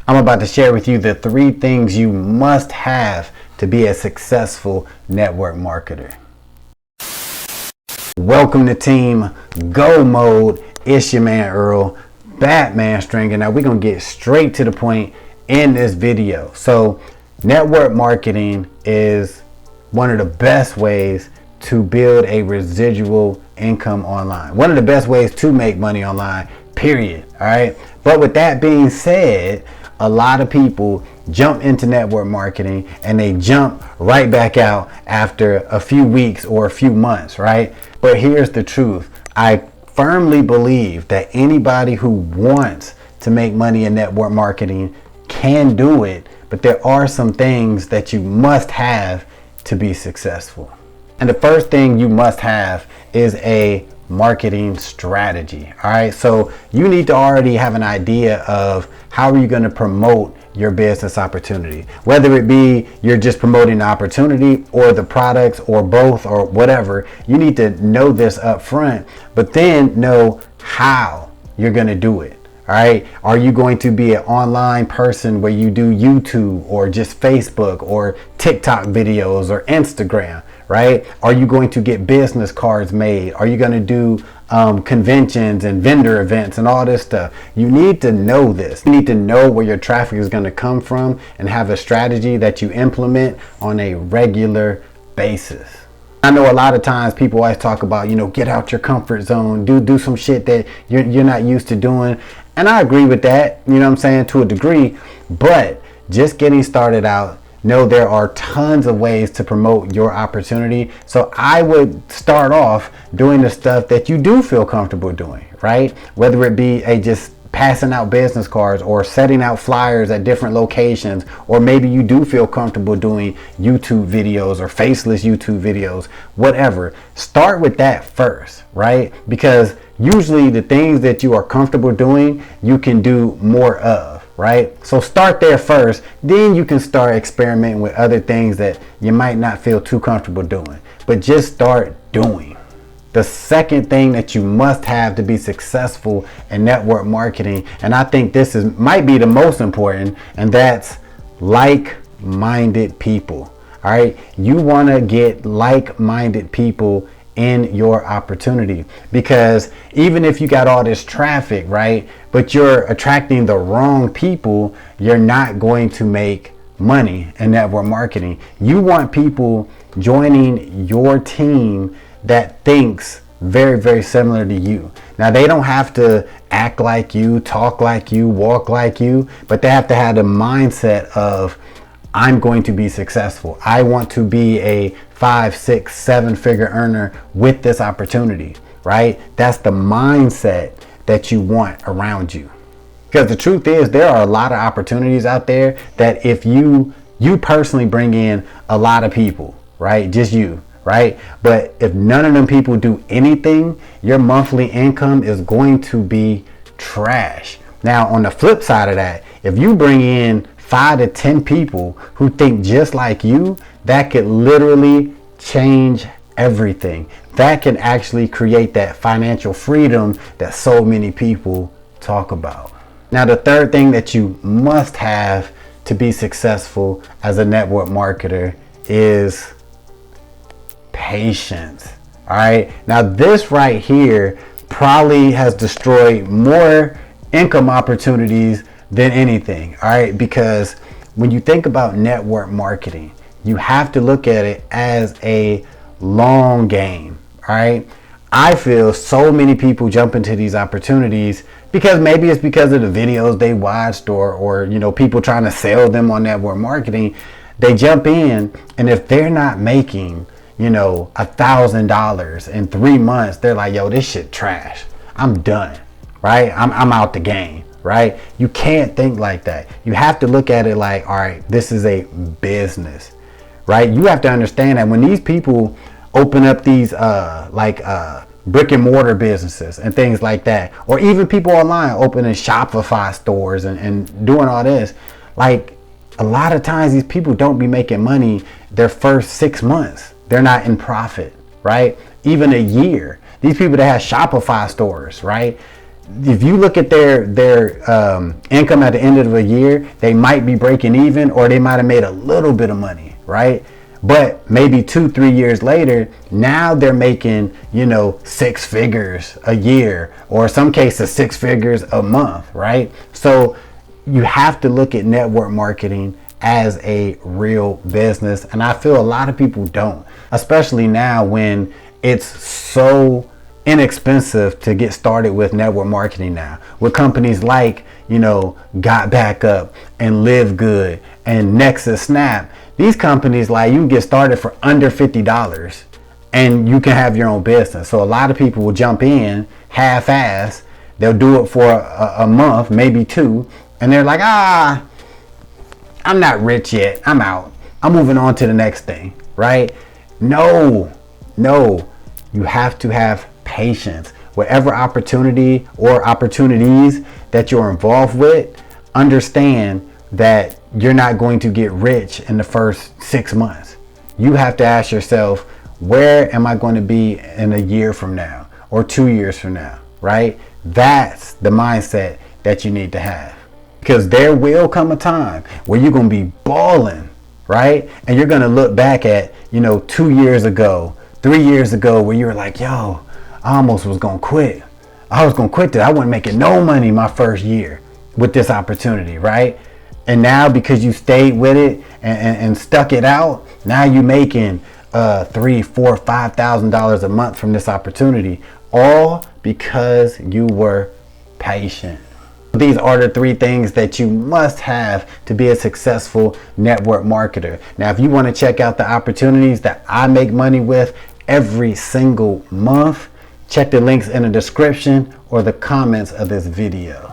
I'm about to share with you the 3 things you must have to be a successful network marketer. Welcome to Team Go Mode. It's your man Earl, Batman Stringer. Now we're going to get straight to the point in this video. So network marketing is one of the best ways to build a residual income online. One of the best ways to make money online, period. All right. But with that being said, a lot of people jump into network marketing and they jump right back out after a few weeks or a few months, right? But here's the truth. I firmly believe that anybody who wants to make money in network marketing can do it, but there are some things that you must have to be successful. And the first thing you must have is a marketing strategy. All right. So you need to already have an idea of how are you going to promote your business opportunity, whether it be you're just promoting the opportunity or the products or both or whatever. You need to know this up front, but then know how you're going to do it. All right. Are you going to be an online person where you do YouTube or just Facebook or TikTok videos or Instagram? Right? Are you going to get business cards made? Are you going to do conventions and vendor events and all this stuff? You need to know this. You need to know where your traffic is going to come from and have a strategy that you implement on a regular basis. I know a lot of times people always talk about, get out your comfort zone, do some shit that you're not used to doing. And I agree with that, to a degree, but just getting started out, know there are tons of ways to promote your opportunity. So I would start off doing the stuff that you do feel comfortable doing, right? Whether it be just passing out business cards or setting out flyers at different locations, or maybe you do feel comfortable doing YouTube videos or faceless YouTube videos, whatever. Start with that first, right? Because usually the things that you are comfortable doing, you can do more of. Right? So start there first, then you can start experimenting with other things that you might not feel too comfortable doing, but just start doing. The second thing that you must have to be successful in network marketing, and I think this might be the most important, and that's like-minded people. All right. You want to get like-minded people in your opportunity, because even if you got all this traffic, right, but you're attracting the wrong people, you're not going to make money in network marketing. You want people joining your team that thinks very, very similar to you. Now, they don't have to act like you, talk like you, walk like you, but they have to have the mindset of, I'm going to be successful. I want to be a 5, 6, 7-figure earner with this opportunity, right? That's the mindset that you want around you. Because the truth is, there are a lot of opportunities out there that if you personally bring in a lot of people, right? Just you, right? But if none of them people do anything, your monthly income is going to be trash. Now, on the flip side of that, if you bring in 5 to 10 people who think just like you, that could literally change everything. That can actually create that financial freedom that so many people talk about. Now, the third thing that you must have to be successful as a network marketer is patience. All right. Now, this right here probably has destroyed more income opportunities than anything. All right. Because when you think about network marketing, you have to look at it as a long game. All right. I feel so many people jump into these opportunities because maybe it's because of the videos they watched or people trying to sell them on network marketing. They jump in, and if they're not making $1,000 in 3 months, they're like, yo, this shit trash. I'm done. Right. I'm out the game. Right? You can't think like that. You have to look at it like, all right, this is a business, right? You have to understand that when these people open up these brick and mortar businesses and things like that, or even people online opening Shopify stores and doing all this, like a lot of times these people don't be making money their first 6 months. They're not in profit, right? Even a year. These people that have Shopify stores, right? if you look at their income at the end of the year, they might be breaking even, or they might have made a little bit of money, right? But maybe 2-3 years later, now they're making, 6 figures a year, or in some cases 6 figures a month, right? So you have to look at network marketing as a real business. And I feel a lot of people don't, especially now when it's so inexpensive to get started with network marketing now, with companies like, Got Backup and Live Good and Nexus Snap. These companies, like, you can get started for under $50 and you can have your own business. So a lot of people will jump in half-ass. They'll do it for a month, maybe 2, and they're like, I'm not rich yet, I'm out, I'm moving on to the next thing, right? No, you have to have patience. Whatever opportunity or opportunities that you're involved with, understand that you're not going to get rich in the first 6 months. You have to ask yourself, where am I going to be in a year from now or 2 years from now, right? That's the mindset that you need to have, because there will come a time where you're going to be balling, right? And you're going to look back at, 2 years ago, 3 years ago, where you were like, yo, I almost was going to quit. I was going to quit that. I wasn't making no money my first year with this opportunity, right? And now, because you stayed with it and stuck it out, now you're making $3,000, $4,000, $5,000 a month from this opportunity, all because you were patient. These are the 3 things that you must have to be a successful network marketer. Now, if you want to check out the opportunities that I make money with every single month, check the links in the description or the comments of this video.